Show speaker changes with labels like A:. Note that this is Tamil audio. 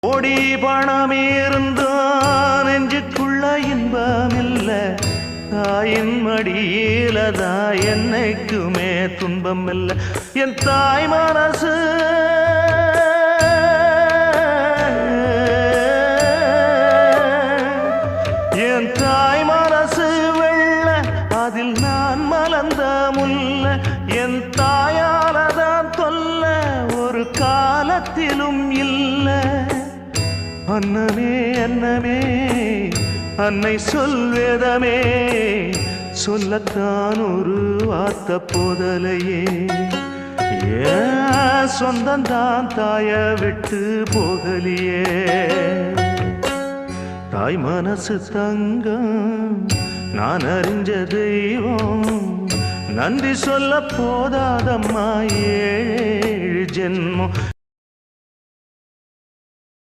A: கோடி பணம் இருந்தான் நெஞ்சுக்குள்ள இன்பமில்ல தாயின் மடியிலதா என்னைக்குமே துன்பம் இல்ல என் தாய் மனசு என் தாய் மனசு வெள்ள அதில் நான் மலர்ந்த முல்ல என் தாயாலதான் தொல்ல ஒரு காலத்திலும் இல்ல அன்னமே அன்னமே அன்னை சொல்வேதமே சொல்லத்தான் ஒரு வார்த்தை போதலையே ஏன் சொந்தந்தான் தாய விட்டு போகலியே தாய் மனசு தங்கம் நான் அறிஞ்ச தெய்வம் நன்றி சொல்ல போதாதம்மா ஏழு ஜென்மம்